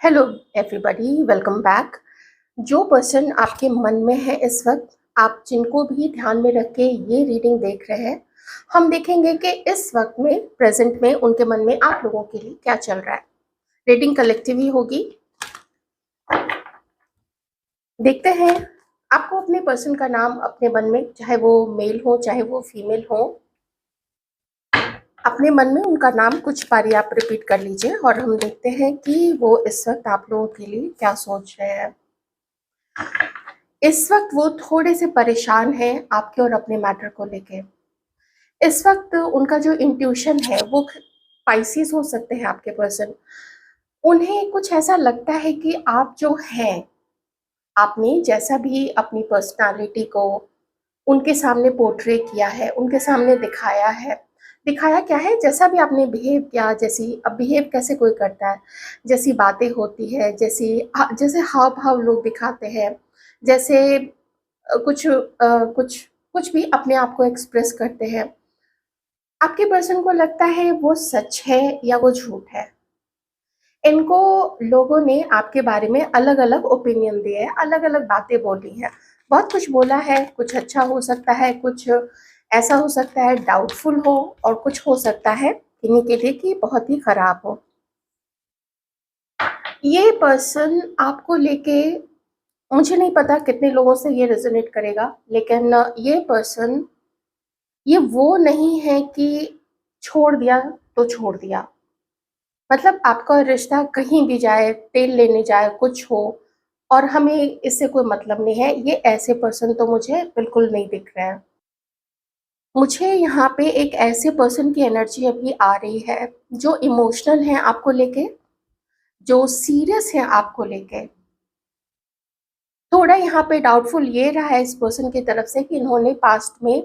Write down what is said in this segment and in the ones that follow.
Hello everybody, welcome back. जो person आपके मन में है इस वक्त, आप जिनको भी ध्यान में रख के ये रीडिंग देख रहे हैं, हम देखेंगे कि इस वक्त में प्रेजेंट में उनके मन में आप लोगों के लिए क्या चल रहा है। रीडिंग कलेक्टिव ही होगी। देखते हैं आपको अपने पर्सन का नाम अपने मन में, चाहे वो मेल हो चाहे वो फीमेल हो, अपने मन में उनका नाम कुछ बारी आप रिपीट कर लीजिए और हम देखते हैं कि वो इस वक्त आप लोगों के लिए क्या सोच रहे हैं। इस वक्त वो थोड़े से परेशान हैं आपके और अपने मैटर को लेके। इस वक्त उनका जो इंट्यूशन है वो पाइसिस हो सकते हैं आपके पर्सन। उन्हें कुछ ऐसा लगता है कि आप जो हैं, आपने जैसा भी अपनी पर्सनालिटी को उनके सामने पोर्ट्रे किया है, उनके सामने दिखाया है। दिखाया क्या है, जैसा भी आपने बिहेव किया, जैसी अब बिहेव कैसे कोई करता है, जैसी बातें होती है, जैसे हाव भाव लोग दिखाते हैं, जैसे कुछ भी अपने आप को एक्सप्रेस करते हैं, आपके पर्सन को लगता है वो सच है या वो झूठ है। इनको लोगों ने आपके बारे में अलग अलग ओपिनियन दिए हैं, अलग अलग बातें बोली हैं, बहुत कुछ बोला है। कुछ अच्छा हो सकता है, कुछ ऐसा हो सकता है डाउटफुल हो, और कुछ हो सकता है इन्हीं के लिए कि बहुत ही खराब हो। ये पर्सन आपको लेके, मुझे नहीं पता कितने लोगों से ये रेजोनेट करेगा, लेकिन ये पर्सन, ये वो नहीं है कि छोड़ दिया तो छोड़ दिया। मतलब आपका रिश्ता कहीं भी जाए, तेल लेने जाए, कुछ हो, और हमें इससे कोई मतलब नहीं है, ये ऐसे पर्सन तो मुझे बिल्कुल नहीं दिख रहे हैं। मुझे यहाँ पे एक ऐसे पर्सन की एनर्जी अभी आ रही है जो इमोशनल है आपको लेके, जो सीरियस है आपको लेके। थोड़ा यहाँ पे डाउटफुल ये रहा है इस पर्सन की तरफ से कि इन्होंने पास्ट में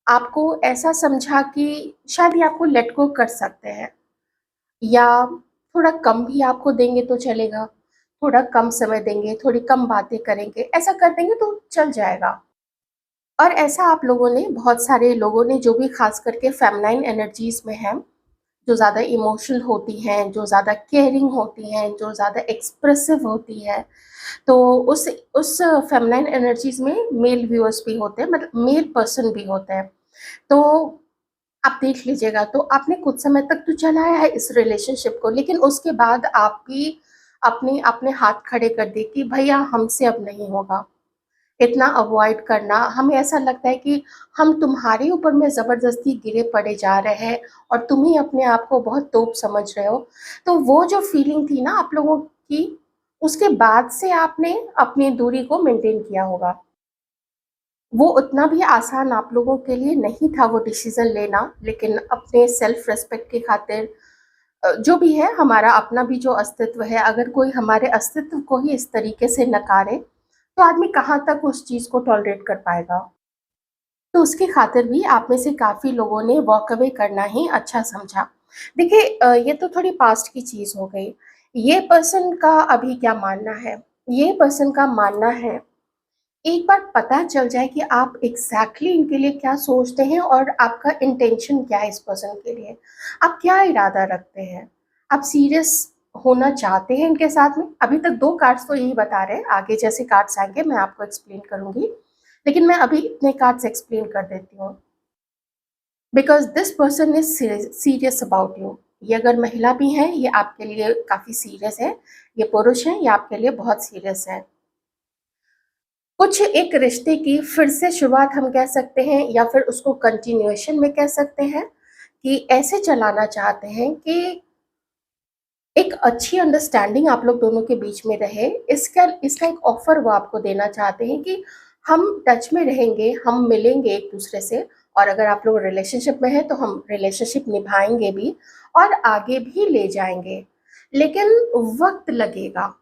आपको ऐसा समझा कि शायद ये आपको लेट गो कर सकते हैं, या थोड़ा कम भी आपको देंगे तो चलेगा, थोड़ा कम समय देंगे, थोड़ी कम बातें करेंगे, ऐसा कर देंगे तो चल जाएगा। और ऐसा आप लोगों ने, बहुत सारे लोगों ने, जो भी खास करके फेमिनाइन एनर्जीज में हैं, जो ज़्यादा इमोशनल होती हैं, जो ज़्यादा केयरिंग होती हैं, जो ज़्यादा एक्सप्रेसिव होती है, तो उस फेमिनाइन एनर्जीज में मेल व्यूअर्स भी होते हैं, मतलब मेल पर्सन भी होते हैं। तो आप देख लीजिएगा, तो आपने कुछ समय तक तो चलाया है इस रिलेशनशिप को, लेकिन उसके बाद आप भी अपने अपने हाथ खड़े कर दिए कि भैया हमसे अब नहीं होगा। इतना अवॉइड करना, हमें ऐसा लगता है कि हम तुम्हारे ऊपर में ज़बरदस्ती गिरे पड़े जा रहे हैं और तुम ही अपने आप को बहुत तोप समझ रहे हो। तो वो जो फीलिंग थी ना आप लोगों की, उसके बाद से आपने अपनी दूरी को मेंटेन किया होगा। वो उतना भी आसान आप लोगों के लिए नहीं था वो डिसीज़न लेना, लेकिन अपने सेल्फ रिस्पेक्ट की खातिर, जो भी है, हमारा अपना भी जो अस्तित्व है, अगर कोई हमारे अस्तित्व को ही इस तरीके से नकारे, तो आदमी कहाँ तक उस चीज़ को टॉलरेट कर पाएगा। तो उसकी खातिर भी आप में से काफ़ी लोगों ने वॉक अवे करना ही अच्छा समझा। देखिए, ये तो थोड़ी पास्ट की चीज़ हो गई। ये पर्सन का अभी क्या मानना है? ये पर्सन का मानना है, एक बार पता चल जाए कि आप एग्जैक्टली इनके लिए क्या सोचते हैं और आपका इंटेंशन क्या है इस पर्सन के लिए, आप क्या इरादा रखते हैं, आप सीरियस होना चाहते हैं इनके साथ में। अभी तक दो कार्ड्स तो यही बता रहे हैं, आगे जैसे कार्ड्स आएंगे मैं आपको एक्सप्लेन करूंगी, लेकिन मैं अभी इतने कार्ड्स एक्सप्लेन कर देती हूँ। Because this person is serious about you. ये अगर महिला भी हैं, ये आपके लिए काफ़ी सीरियस है। ये पुरुष हैं, ये आपके लिए बहुत सीरियस है। कुछ एक रिश्ते की फिर से शुरुआत हम कह सकते हैं, या फिर उसको कंटिन्यूएशन में कह सकते हैं, कि ऐसे चलाना चाहते हैं कि एक अच्छी अंडरस्टैंडिंग आप लोग दोनों के बीच में रहे। इसका इसका एक ऑफर वो आपको देना चाहते हैं कि हम टच में रहेंगे, हम मिलेंगे एक दूसरे से, और अगर आप लोग रिलेशनशिप में हैं तो हम रिलेशनशिप निभाएंगे भी और आगे भी ले जाएंगे, लेकिन वक्त लगेगा।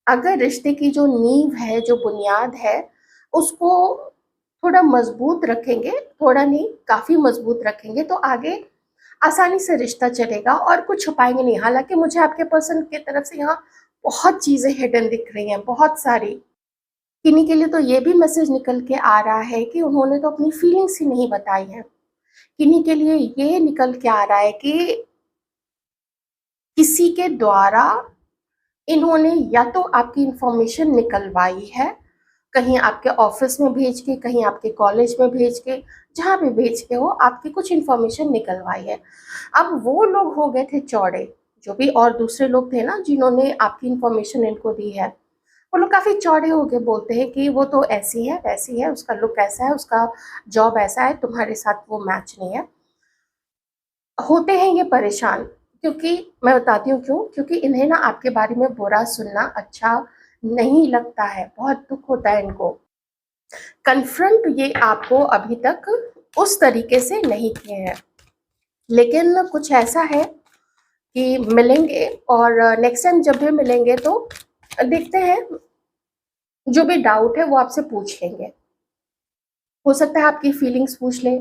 अगर रिश्ते की जो नींव है, जो बुनियाद है, उसको थोड़ा मजबूत रखेंगे, थोड़ा नहीं काफ़ी मजबूत रखेंगे, तो आगे आसानी से रिश्ता चलेगा और कुछ छुपाएंगे नहीं। हालांकि मुझे आपके पर्सन की तरफ से यहाँ बहुत चीज़ें हिडन दिख रही हैं, बहुत सारी। किन्हीं के लिए तो ये भी मैसेज निकल के आ रहा है कि उन्होंने तो अपनी फीलिंग्स ही नहीं बताई हैं। किन्हीं के लिए ये निकल के आ रहा है कि किसी के द्वारा इन्होंने या तो आपकी इन्फॉर्मेशन निकलवाई है, कहीं आपके ऑफिस में भेज के, कहीं आपके कॉलेज में भेज के, जहाँ भी भेज के हो आपकी कुछ इन्फॉर्मेशन निकलवाई है। अब वो लोग हो गए थे चौड़े, जो भी और दूसरे लोग थे ना जिन्होंने आपकी इन्फॉर्मेशन इनको दी है, वो लोग काफ़ी चौड़े हो के बोलते हैं कि वो तो ऐसी है, वैसी है, उसका लुक ऐसा है, उसका जॉब ऐसा है, तुम्हारे साथ वो मैच नहीं है। होते हैं ये परेशान, क्योंकि मैं बताती हूँ क्यों, क्योंकि इन्हें ना आपके बारे में बुरा सुनना अच्छा नहीं लगता है, बहुत दुःख होता है इनको। कन्फ्रंट ये आपको अभी तक उस तरीके से नहीं किए हैं, लेकिन कुछ ऐसा है कि मिलेंगे और नेक्स्ट टाइम जब भी मिलेंगे तो देखते हैं, जो भी डाउट है वो आपसे पूछ लेंगे। हो सकता है आपकी फीलिंग्स पूछ लें,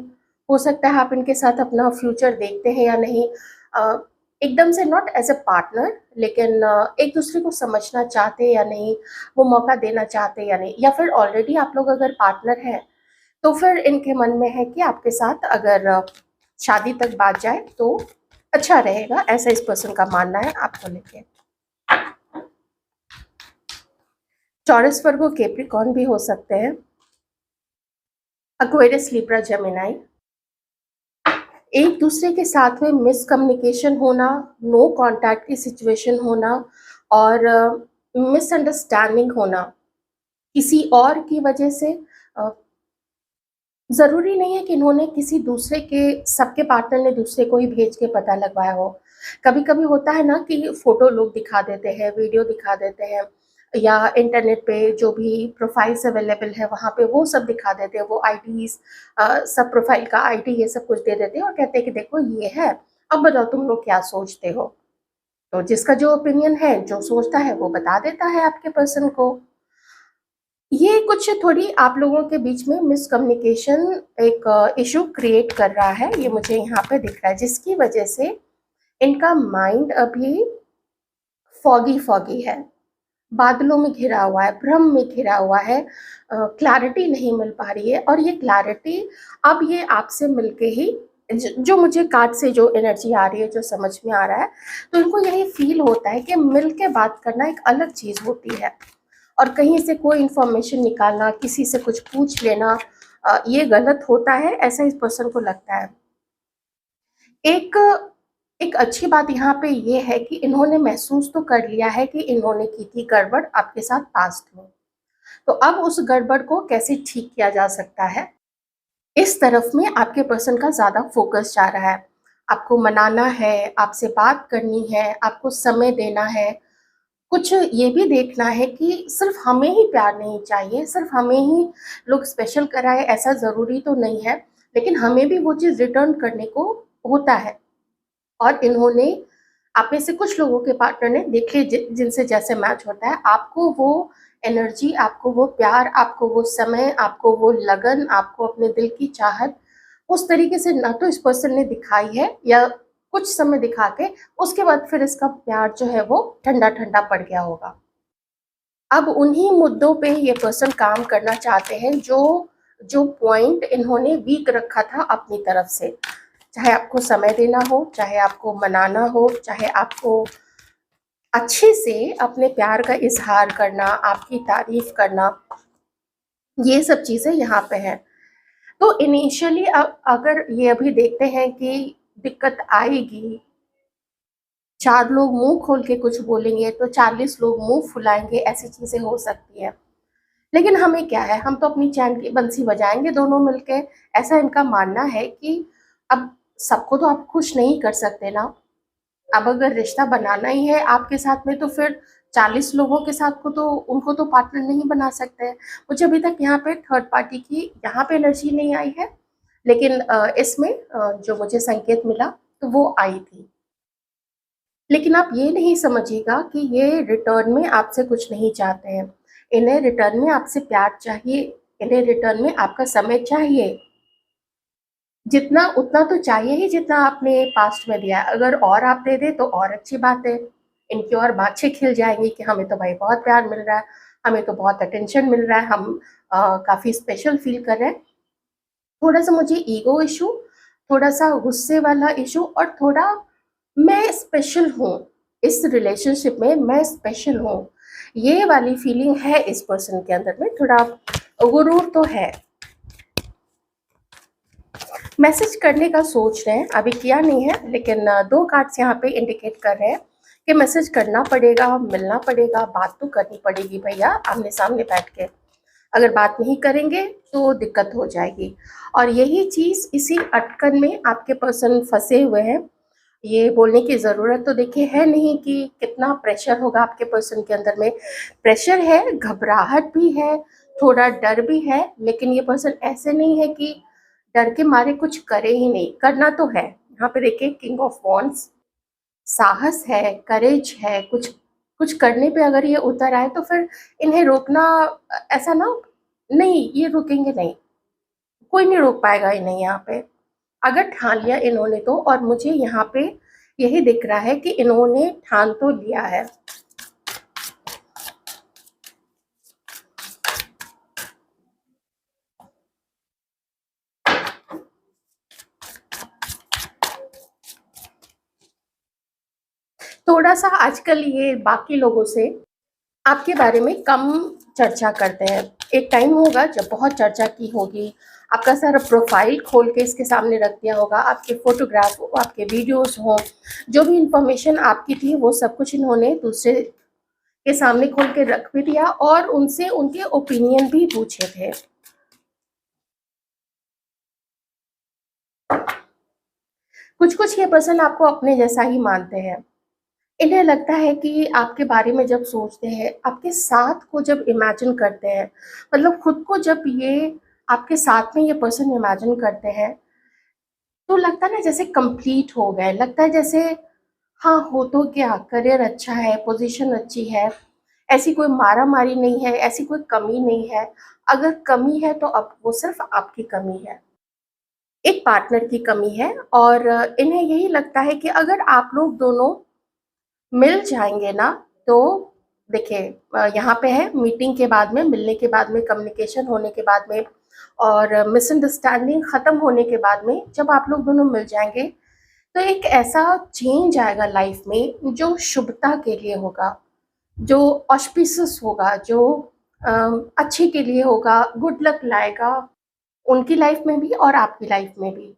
हो सकता है आप इनके साथ अपना फ्यूचर देखते हैं या नहीं। अ, एकदम से नॉट एज़ अ पार्टनर, लेकिन एक दूसरे को समझना चाहते हैं या नहीं, वो मौका देना चाहते हैं या नहीं, या फिर ऑलरेडी आप लोग अगर पार्टनर हैं, तो फिर इनके मन में है कि आपके साथ अगर शादी तक बात जाए तो अच्छा रहेगा, ऐसा इस पर्सन का मानना है आपको लेके। टॉरस, वर्गो, कैप्रिकॉर्न भी हो सकते हैं, एक्वेरियस, लिब्रा, जेमिनी। एक दूसरे के साथ में मिसकम्युनिकेशन होना, नो कांटेक्ट की सिचुएशन होना और मिसअंडरस्टैंडिंग होना किसी और की वजह से। अ, ज़रूरी नहीं है कि इन्होंने किसी दूसरे के, सबके पार्टनर ने दूसरे को ही भेज के पता लगवाया हो। कभी-कभी होता है ना कि फ़ोटो लोग दिखा देते हैं, वीडियो दिखा देते हैं, या इंटरनेट पे जो भी प्रोफ़ाइल्स अवेलेबल है वहाँ पे वो सब दिखा देते हैं, वो आईडीज़, सब प्रोफ़ाइल का आईडी ये सब कुछ दे देते हैं और कहते हैं कि देखो ये है, अब बताओ तुम लोग क्या सोचते हो? तो जिसका जो ओपिनियन है, जो सोचता है वो बता देता है आपके पर्सन को। ये कुछ थोड़ी आप लोगों के बीच में मिसकम्युनिकेशन एक इश्यू क्रिएट कर रहा है, ये मुझे यहाँ पे दिख रहा है, जिसकी वजह से इनका माइंड अभी फॉगी फॉगी है, बादलों में घिरा हुआ है, भ्रम में घिरा हुआ है, क्लैरिटी नहीं मिल पा रही है। और ये क्लैरिटी अब ये आपसे मिलके ही, जो मुझे कार्ड से जो एनर्जी आ रही है, जो समझ में आ रहा है, तो इनको यही फील होता है कि मिल के बात करना एक अलग चीज़ होती है, और कहीं से कोई इन्फॉर्मेशन निकालना, किसी से कुछ पूछ लेना, ये गलत होता है, ऐसा इस पर्सन को लगता है। एक एक अच्छी बात यहाँ पे ये है कि इन्होंने महसूस तो कर लिया है कि इन्होंने की थी गड़बड़ आपके साथ पास्ट में, तो अब उस गड़बड़ को कैसे ठीक किया जा सकता है, इस तरफ में आपके पर्सन का ज़्यादा फोकस जा रहा है। आपको मनाना है, आपसे बात करनी है, आपको समय देना है। कुछ ये भी देखना है कि सिर्फ़ हमें ही प्यार नहीं चाहिए, सिर्फ़ हमें ही लोग स्पेशल कराएँ ऐसा ज़रूरी तो नहीं है, लेकिन हमें भी वो चीज़ रिटर्न करने को होता है। और इन्होंने, आप में से कुछ लोगों के पार्टनर ने देखिए जिनसे जैसे मैच होता है, आपको वो एनर्जी, आपको वो प्यार, आपको वो समय, आपको वो लगन, आपको अपने दिल की चाहत उस तरीके से ना तो इस पर्सन ने दिखाई है, या कुछ समय दिखा के उसके बाद फिर इसका प्यार जो है वो ठंडा ठंडा पड़ गया होगा। अब उन्हीं मुद्दों पे ये पर्सन काम करना चाहते हैं, जो जो पॉइंट इन्होंने वीक रखा था अपनी तरफ से। चाहे आपको समय देना हो, चाहे आपको मनाना हो, चाहे आपको अच्छे से अपने प्यार का इज़हार करना, आपकी तारीफ़ करना, ये सब चीज़ें यहाँ पे हैं। तो इनिशियली अगर ये अभी देखते हैं कि दिक्कत आएगी, 4 लोग मुँह खोल के कुछ बोलेंगे तो 40 लोग मुँह फुलाएँगे, ऐसी चीज़ें हो सकती हैं। लेकिन हमें क्या है, हम तो अपनी चैन की बंसी बजाएँगे दोनों मिलके, ऐसा इनका मानना है कि अब सबको तो आप खुश नहीं कर सकते ना। अब अगर रिश्ता बनाना ही है आपके साथ में, तो फिर 40 लोगों के साथ को तो उनको तो पार्टनर नहीं बना सकते हैं। मुझे अभी तक यहाँ पे थर्ड पार्टी की यहाँ पे एनर्जी नहीं आई है, लेकिन इसमें जो मुझे संकेत मिला तो वो आई थी। लेकिन आप ये नहीं समझिएगा कि ये रिटर्न में आपसे कुछ नहीं चाहते हैं। इन्हें रिटर्न में आपसे प्यार चाहिए, इन्हें रिटर्न में आपका समय चाहिए। जितना उतना तो चाहिए ही जितना आपने पास्ट में दिया है। अगर और आप दे दें तो और अच्छी बात है। इनकी और बाँछें खिल जाएँगी कि हमें तो भाई बहुत प्यार मिल रहा है, हमें तो बहुत अटेंशन मिल रहा है, हम काफ़ी स्पेशल फ़ील कर रहे हैं। थोड़ा-सा मुझे ईगो इश्यू, थोड़ा-सा गुस्से वाला इश्यू और थोड़ा मैं स्पेशल हूँ, इस रिलेशनशिप में मैं स्पेशल हूँ, ये वाली फीलिंग है इस पर्सन के अंदर में। थोड़ा गुरूर तो है। मैसेज करने का सोच रहे हैं, अभी किया नहीं है, लेकिन 2 कार्ड्स यहाँ पे इंडिकेट कर रहे हैं कि मैसेज करना पड़ेगा, मिलना पड़ेगा, बात तो करनी पड़ेगी भैया आमने-सामने बैठ के। अगर बात नहीं करेंगे तो दिक्कत हो जाएगी, और यही चीज़, इसी अटकन में आपके पर्सन फँसे हुए हैं। ये बोलने की ज़रूरत तो देखिए है नहीं कि कितना प्रेशर होगा आपके पर्सन के अंदर में। प्रेशर है, घबराहट भी है, थोड़ा डर भी है, लेकिन ये पर्सन ऐसे नहीं है कि डर के मारे कुछ करे ही नहीं, करना तो है। यहाँ पे देखिए किंग ऑफ वॉन्ड्स, साहस है, करेज है, कुछ कुछ करने पे अगर ये उतर आए तो फिर इन्हें रोकना ऐसा ना, नहीं ये रुकेंगे नहीं, कोई नहीं रोक पाएगा इन्हें यहाँ पे, अगर ठान लिया इन्होंने तो। और मुझे यहाँ पे यही दिख रहा है कि इन्होंने ठान तो लिया है। थोड़ा सा आजकल ये बाकी लोगों से आपके बारे में कम चर्चा करते हैं। एक टाइम होगा जब बहुत चर्चा की होगी, आपका सारा प्रोफाइल खोल के इसके सामने रख दिया होगा, आपके फ़ोटोग्राफ हो, आपके वीडियोज़ हों, जो भी इन्फॉर्मेशन आपकी थी वो सब कुछ इन्होंने दूसरे के सामने खोल के रख भी दिया, और उनसे उनके ओपिनियन भी पूछे थे। कुछ-कुछ ये पर्सन आपको अपने जैसा ही मानते हैं। इन्हें लगता है कि आपके बारे में जब सोचते हैं, आपके साथ को जब इमेजिन करते हैं, मतलब खुद को जब ये आपके साथ में ये पर्सन इमेजिन करते हैं, तो लगता है ना जैसे कंप्लीट हो गए, लगता है जैसे हाँ, हो तो क्या, करियर अच्छा है, पोज़ीशन अच्छी है, ऐसी कोई मारा-मारी नहीं है, ऐसी कोई कमी नहीं है। अगर कमी है तो अब वो सिर्फ़ आपकी कमी है, एक पार्टनर की कमी है, और इन्हें यही लगता है कि अगर आप लोग दोनों मिल जाएँगे ना, तो देखिए यहाँ पे है मीटिंग के बाद में, मिलने के बाद में, कम्युनिकेशन होने के बाद में, और मिसअंडरस्टैंडिंग ख़त्म होने के बाद में, जब आप लोग दोनों मिल जाएँगे, तो एक ऐसा चेंज आएगा लाइफ़ में जो शुभता के लिए होगा, जो ऑस्पिशियस होगा, जो अ, अच्छे के लिए होगा, गुड लक लाएगा, उनकी लाइफ़ में भी और आपकी लाइफ़ में भी।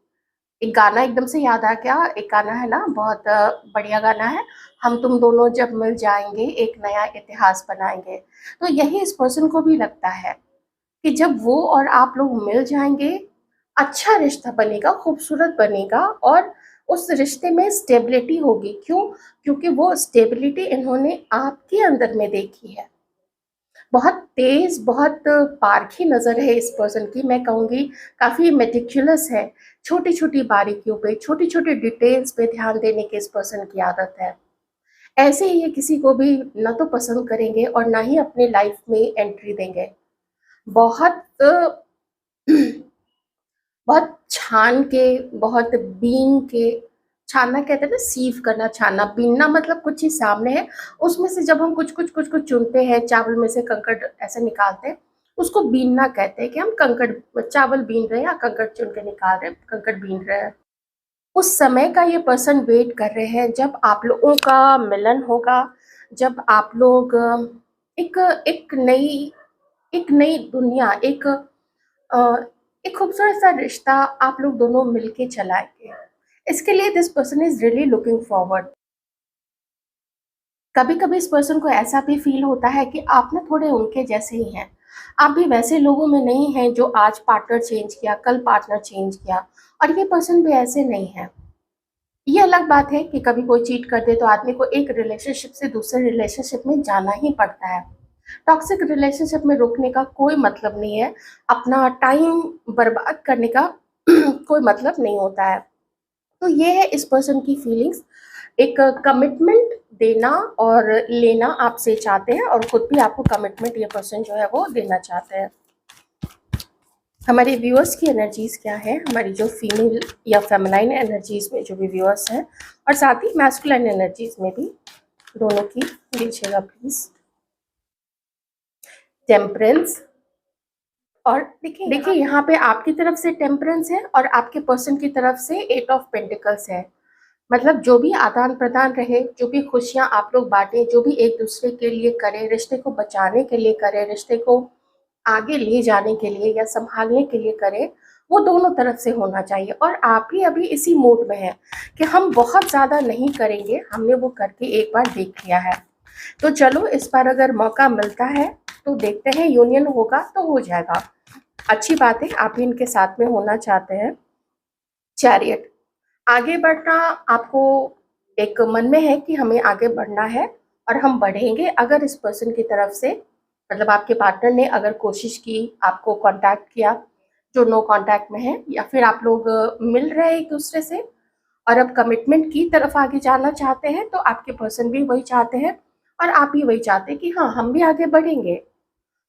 एक गाना एकदम से याद आ गया, एक गाना है ना, बहुत बढ़िया गाना है, हम तुम दोनों जब मिल जाएँगे एक नया इतिहास बनाएँगे। तो यही इस पर्सन को भी लगता है कि जब वो और आप लोग मिल जाएँगे, अच्छा रिश्ता बनेगा, खूबसूरत बनेगा, और उस रिश्ते में स्टेबिलिटी होगी। क्यों? क्योंकि वो स्टेबिलिटी इन्होंने आपके अंदर में देखी है। बहुत तेज़, बहुत पारखी नज़र है इस पर्सन की, मैं कहूँगी काफ़ी मेटिकुलस है। छोटी-छोटी बारीकियों पे, छोटी-छोटी डिटेल्स पे ध्यान देने की इस पर्सन की आदत है। ऐसे ही ये किसी को भी ना तो पसंद करेंगे और ना ही अपनी लाइफ़ में एंट्री देंगे। बहुत बहुत छान के, बहुत बीन के, छानना कहते हैं ना, सीव करना, छानना, बीनना मतलब कुछ चीज़ सामने है, उसमें से जब हम कुछ-कुछ, कुछ-कुछ चुनते हैं, चावल में से कंकड़ ऐसे निकालते हैं, उसको बीनना कहते हैं कि हम कंकड़ चावल बीन रहे हैं या कंकड़ चुन के निकाल रहे हैं, कंकड़ बीन रहे हैं। उस समय का ये पर्सन वेट कर रहे हैं जब आप लोगों का मिलन होगा, जब आप लोग एक एक नई एक नई दुनिया, अ, एक खूबसूरत सा रिश्ता आप लोग दोनों मिलके चलाएँगे। इसके लिए this person is really looking forward. कभी-कभी इस पर्सन को ऐसा भी फ़ील होता है कि आप ना थोड़े उनके जैसे ही हैं। आप भी वैसे लोगों में नहीं हैं जो आज पार्टनर चेंज किया, कल पार्टनर चेंज किया, और ये पर्सन भी ऐसे नहीं है। ये अलग बात है कि कभी कोई चीट कर दे तो आदमी को एक रिलेशनशिप से दूसरे रिलेशनशिप में जाना ही पड़ता है। टॉक्सिक रिलेशनशिप में रुकने का कोई मतलब नहीं है, अपना टाइम बर्बाद करने का कोई मतलब नहीं होता है। तो ये है इस पर्सन की फीलिंग्स, एक कमिटमेंट देना और लेना आपसे चाहते हैं, और खुद भी आपको कमिटमेंट ये पर्सन जो है वो देना चाहते हैं। हमारे व्यूअर्स की एनर्जीज़ क्या है, हमारी जो फीमेल या फेमिनाइन एनर्जीज़ में जो भी व्यूअर्स हैं, और साथ ही मैस्कुलिन एनर्जीज़ में भी, दोनों की दीजिएगा प्लीज़। टेम्परेंस, और देखिए यहाँ पे आपकी तरफ से टेम्परेंस है और आपके पर्सन की तरफ से एट ऑफ पेंटिकल्स है। मतलब जो भी आदान-प्रदान रहे, जो भी खुशियाँ आप लोग बाँटें, जो भी एक-दूसरे के लिए करें, रिश्ते को बचाने के लिए करें, रिश्ते को आगे ले जाने के लिए या सँभालने के लिए करें, वो दोनों तरफ से होना चाहिए। और आप ही अभी इसी मूड में हैं कि हम बहुत ज़्यादा नहीं करेंगे, हमने वो करके एक बार देख लिया है। तो चलो इस बार अगर मौका मिलता है, तो देखते हैं, यूनियन होगा तो हो जाएगा। अच्छी बात है, आप भी इनके साथ में होना चाहते हैं। चैरियट, आगे बढ़ना आपको एक मन में है कि हमें आगे बढ़ना है और हम बढ़ेंगे अगर इस पर्सन की तरफ से, मतलब आपके पार्टनर ने अगर कोशिश की, आपको कांटेक्ट किया, जो नो कांटेक्ट में है, या फिर आप लोग मिल रहे हैं एक दूसरे से और अब कमिटमेंट की तरफ आगे जाना चाहते हैं, तो आपके पर्सन भी वही चाहते हैं और आप भी वही चाहते हैं कि हाँ, हम भी आगे बढ़ेंगे,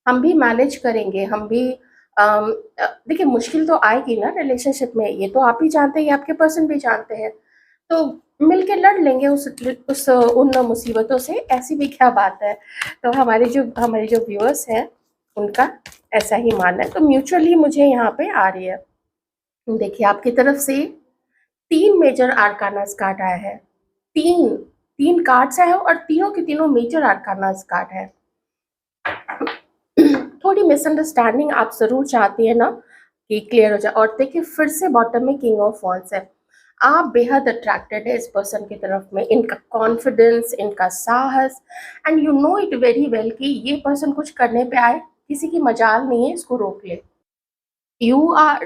हम भी मैनेज करेंगे, हम भी देखिए मुश्किल तो आएगी ना रिलेशनशिप में, ये तो आप ही जानते हैं, ये आपके पर्सन भी जानते हैं। तो मिलके लड़ लेंगे उस उन मुसीबतों से, ऐसी भी क्या बात है। तो हमारे जो व्यूअर्स हैं, उनका ऐसा ही मानना है। तो म्यूचुअली मुझे यहाँ पे आ रही है। देखिए आपकी तरफ से 3 मेजर आर्कानास कार्ड आया है। 3 कार्ड्स आए हैं और तीनों के तीनों मेजर आर्कानास कार्ड है। थोड़ी मिसअंडरस्टैंडिंग आप ज़रूर चाहती हैं ना कि क्लियर हो जाए। और देखिए फिर से बॉटम में किंग ऑफ वॉन्ड्स है। आप बेहद अट्रैक्टेड है इस पर्सन की तरफ में, इनका कॉन्फिडेंस, इनका साहस, and you know it very well कि ये पर्सन कुछ करने पे आए, किसी की मजाल नहीं है इसको रोक ले। यू आर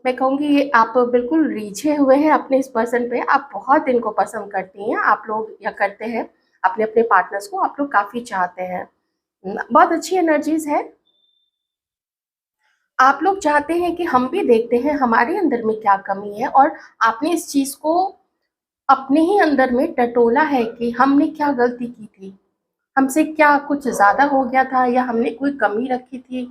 मैं कहूँगी आप बिल्कुल रीझे हुए हैं अपने इस पर्सन पे, आप बहुत इनको पसंद करती हैं, आप लोग या करते हैं अपने अपने पार्टनर्स को, आप लोग काफ़ी चाहते हैं। बहुत अच्छी एनर्जीज है। आप लोग चाहते हैं कि हम भी देखते हैं हमारे अंदर में क्या कमी है, और आपने इस चीज़ को अपने ही अंदर में टटोला है कि हमने क्या गलती की थी, हमसे क्या कुछ ज़्यादा हो गया था या हमने कोई कमी रखी थी।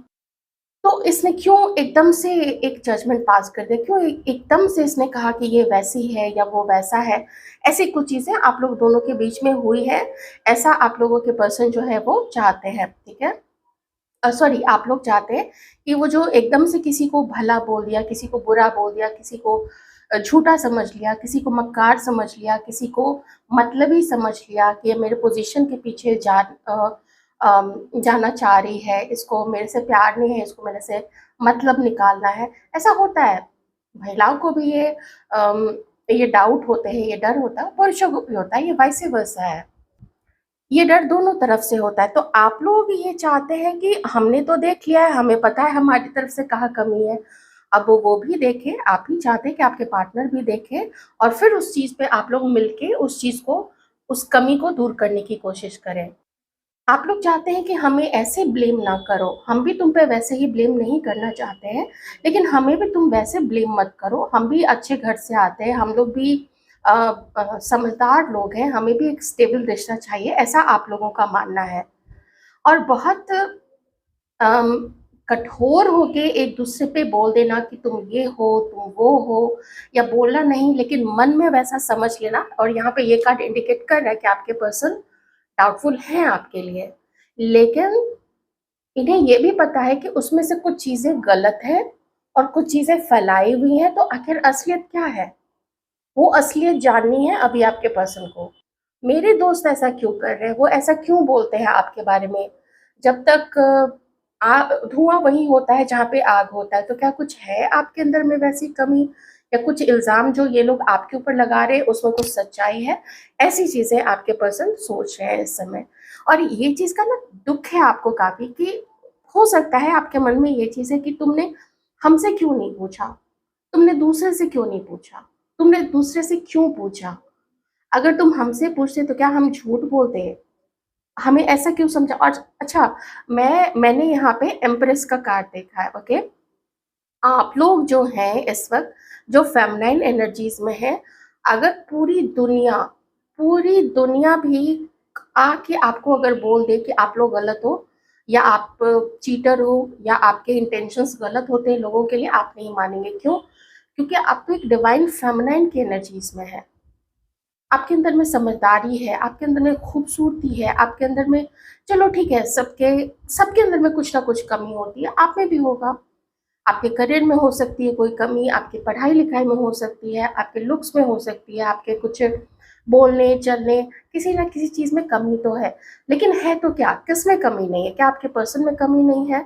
तो इसने क्यों एकदम से एक जजमेंट पास कर दिया, क्यों एकदम से इसने कहा कि ये वैसी है या वो वैसा है। ऐसी कुछ चीज़ें आप लोग दोनों के बीच में हुई है, ऐसा आप लोगों के पर्सन जो है वो चाहते हैं, ठीक है। सॉरी, आप लोग चाहते हैं कि वो जो एकदम से किसी को भला बोल दिया, किसी को बुरा बोल दिया, किसी को झूठा समझ लिया, किसी को मक्कार समझ लिया, किसी को मतलबी समझ लिया कि ये मेरे पोजीशन के पीछे जाना चाह रही है, इसको मेरे से प्यार नहीं है, इसको मेरे से मतलब निकालना है। ऐसा होता है, महिलाओं को भी ये डाउट होते हैं, ये डर होता है, पुरुषों को भी होता है, ये वाइस वर्सा है। ये डर दोनों तरफ से होता है। तो आप लोग ये चाहते हैं कि हमने तो देख लिया है, हमें पता है हमारी तरफ से कहाँ कमी है, अब वो भी देखें। आप ही चाहते हैं कि आपके पार्टनर भी देखें और फिर उस चीज़ पे आप लोग मिलके उस चीज़ को, उस कमी को दूर करने की कोशिश करें। आप लोग चाहते हैं कि हमें ऐसे ब्लेम ना करो, हम भी तुम पे वैसे ही ब्लेम नहीं करना चाहते हैं, लेकिन हमें भी तुम वैसे ब्लेम मत करो। हम भी अच्छे घर से आते हैं, हम लोग भी समझदार लोग हैं, हमें भी एक स्टेबल रिश्ता चाहिए, ऐसा आप लोगों का मानना है। और बहुत अम, कठोर होके एक दूसरे पे बोल देना कि तुम ये हो, तुम वो हो, या बोलना नहीं लेकिन मन में वैसा समझ लेना। और यहाँ पे ये कार्ड इंडिकेट कर रहा है कि आपके पर्सन डाउटफुल हैं आपके लिए, लेकिन इन्हें ये भी पता है कि उसमें से कुछ चीज़ें गलत हैं और कुछ चीज़ें फैलाई हुई हैं। तो आखिर असलियत क्या है, वो असलियत जाननी है अभी आपके पर्सन को। मेरे दोस्त ऐसा क्यों कर रहे हैं, वो ऐसा क्यों बोलते हैं आपके बारे में। जब तक धुआं वहीं होता है जहाँ पे आग होता है, तो क्या कुछ है आपके अंदर में वैसी कमी, या कुछ इल्ज़ाम जो ये लोग आपके ऊपर लगा रहे हैं उसमें कुछ सच्चाई है। ऐसी चीज़ें आपके पर्सन सोच रहे हैं इस समय। और ये चीज़ का ना दुख है आपको काफ़ी, कि हो सकता है आपके मन में ये चीज़ है कि तुमने हमसे क्यों नहीं पूछा, तुमने दूसरे से क्यों नहीं पूछा, तुमने दूसरे से क्यों पूछा। अगर तुम हमसे पूछते तो क्या हम झूठ बोलते? हमें ऐसा क्यों समझा। और अच्छा, मैंने यहाँ पे एम्प्रेस का कार्ड देखा है, ओके। आप लोग जो हैं इस वक़्त, जो फेमिनाइन एनर्जीज़ में हैं, अगर पूरी दुनिया भी आके आपको अगर बोल दे कि आप लोग गलत हो, या आप चीटर हो, या आपके इंटेंशंस गलत होते हैं लोगों के लिए, आप नहीं मानेंगे। क्यों? क्योंकि आप तो एक डिवाइन फेमिनाइन की एनर्जीज़ में हैं। आपके अंदर में समझदारी है, आपके अंदर में खूबसूरती है, आपके अंदर में, चलो ठीक है, सबके सबके अंदर में कुछ ना कुछ कमी होती है, आप में भी होगा। आपके करियर में हो सकती है कोई कमी, आपकी पढ़ाई-लिखाई में हो सकती है, आपके लुक्स में हो सकती है, आपके कुछ बोलने, चलने, किसी न किसी चीज़ में कमी तो है। लेकिन है तो क्या? किसमें कमी नहीं है? क्या आपके पर्सन में कमी नहीं है?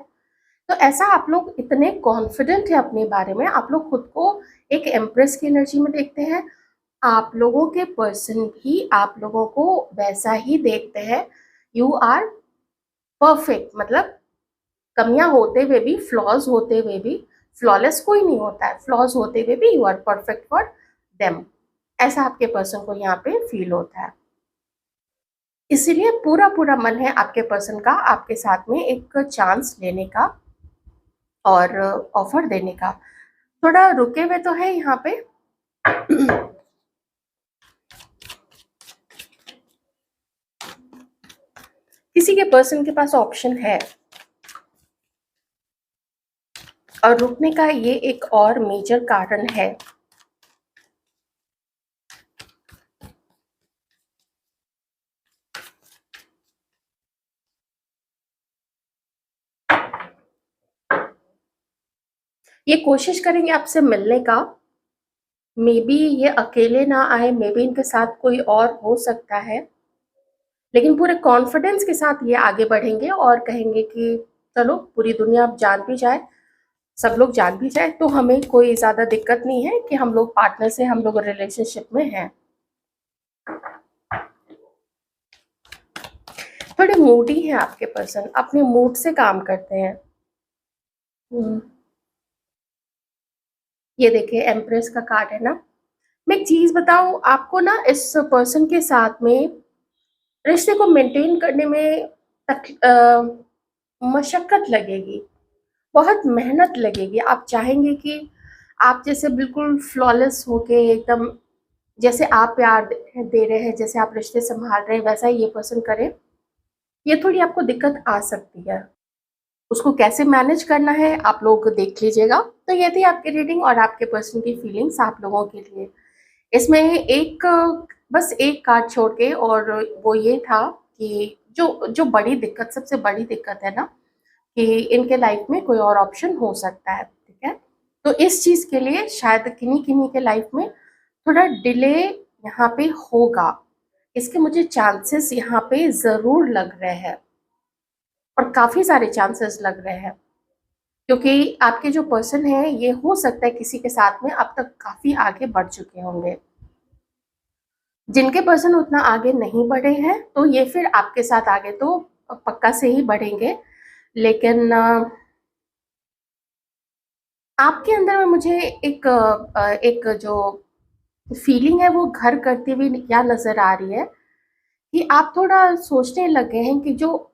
तो ऐसा आप लोग इतने कॉन्फिडेंट हैं अपने बारे में, आप लोग खुद को एक एम्प्रेस की एनर्जी में देखते हैं, आप लोगों के पर्सन भी आप लोगों को वैसा ही देखते हैं। यू आर परफेक्ट, मतलब कमियाँ होते हुए भी, फ्लॉज़ होते हुए भी, फ्लॉलेस कोई नहीं होता है, फ्लॉज़ होते हुए भी you are perfect for them, ऐसा आपके पर्सन को यहाँ पे फ़ील होता है। इसीलिए पूरा-पूरा मन है आपके पर्सन का आपके साथ में एक चांस लेने का और ऑफ़र देने का। थोड़ा रुके हुए तो है यहाँ पे। किसी के पर्सन के पास ऑप्शन है और रुकने का ये एक और मेजर कारण है। ये कोशिश करेंगे आपसे मिलने का, मे बी ये अकेले ना आए, मे बी इनके साथ कोई और हो सकता है, लेकिन पूरे कॉन्फिडेंस के साथ ये आगे बढ़ेंगे और कहेंगे कि चलो पूरी दुनिया अब जान भी जाए, सब लोग जान भी जाए तो हमें कोई ज़्यादा दिक्कत नहीं है कि हम लोग पार्टनर से हम लोग रिलेशनशिप में हैं। थोड़े मूडी हैं आपके पर्सन, अपने मूड से काम करते हैं। ये देखिए एम्प्रेस का कार्ड है ना। मैं एक चीज़ बताऊँ आपको ना, इस पर्सन के साथ में रिश्ते को मेंटेन करने में मशक्कत लगेगी, बहुत मेहनत लगेगी। आप चाहेंगे कि आप जैसे बिल्कुल फ्लॉलेस होके एकदम, जैसे आप प्यार दे रहे हैं, जैसे आप रिश्ते संभाल रहे हैं, वैसा ही ये पर्सन करे। ये थोड़ी आपको दिक्कत आ सकती है। उसको कैसे मैनेज करना है आप लोग देख लीजिएगा। तो ये थी आपकी रीडिंग और आपके पर्सन की फीलिंग्स आप लोगों के लिए। इसमें एक, बस एक कार्ड छोड़ के, और वो ये था कि जो जो बड़ी दिक्कत, सबसे बड़ी दिक्कत है ना, कि इनके लाइफ में कोई और ऑप्शन हो सकता है, ठीक है? तो इस चीज़ के लिए शायद किन्हीं-किन्हीं के लाइफ में थोड़ा डिले यहाँ पे होगा। इसके मुझे चांसेस यहाँ पे ज़रूर लग रहे हैं और काफ़ी सारे चांसेस लग रहे हैं, क्योंकि आपके जो पर्सन हैं, ये हो सकता है किसी के साथ में अब तक काफ़ी आगे बढ़ चुके होंगे। जिनके पर्सन उतना आगे नहीं बढ़े हैं, तो ये फिर आपके साथ आगे तो पक्का से ही बढ़ेंगे। लेकिन आपके अंदर में मुझे एक जो फीलिंग है वो घर करती हुई क्या नज़र आ रही है, कि आप थोड़ा सोचने लग गए हैं कि जो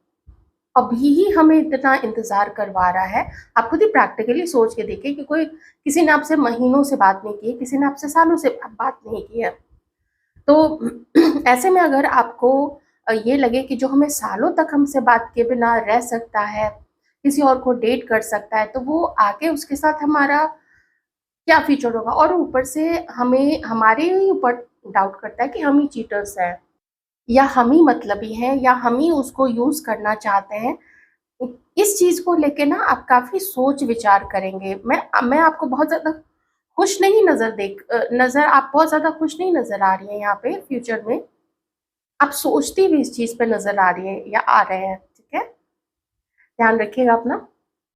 अभी ही हमें इतना इंतज़ार करवा रहा है, आप खुद ही प्रैक्टिकली सोच के देखिए कि कोई, किसी ने आपसे महीनों से बात नहीं की है, किसी ने आपसे सालों से बात नहीं की है। तो ऐसे में अगर आपको ये लगे कि जो हमें सालों तक हमसे बात किए बिना रह सकता है, किसी और को डेट कर सकता है, तो वो आगे उसके साथ हमारा क्या फ्यूचर होगा, और ऊपर से हमें हमारे ही ऊपर डाउट करता है कि हम ही चीटर्स हैं, या हम ही मतलबी हैं, या हम ही उसको यूज़ करना चाहते हैं। इस चीज़ को लेके ना आप काफ़ी सोच विचार करेंगे। मैं आपको बहुत ज़्यादा खुश नहीं नज़र आप बहुत ज़्यादा खुश नहीं नज़र आ रही हैं यहाँ पे फ्यूचर में। आप सोचती हुई इस चीज़ पे नज़र आ रही हैं या आ रहे हैं, ठीक है? ध्यान रखिएगा अपना।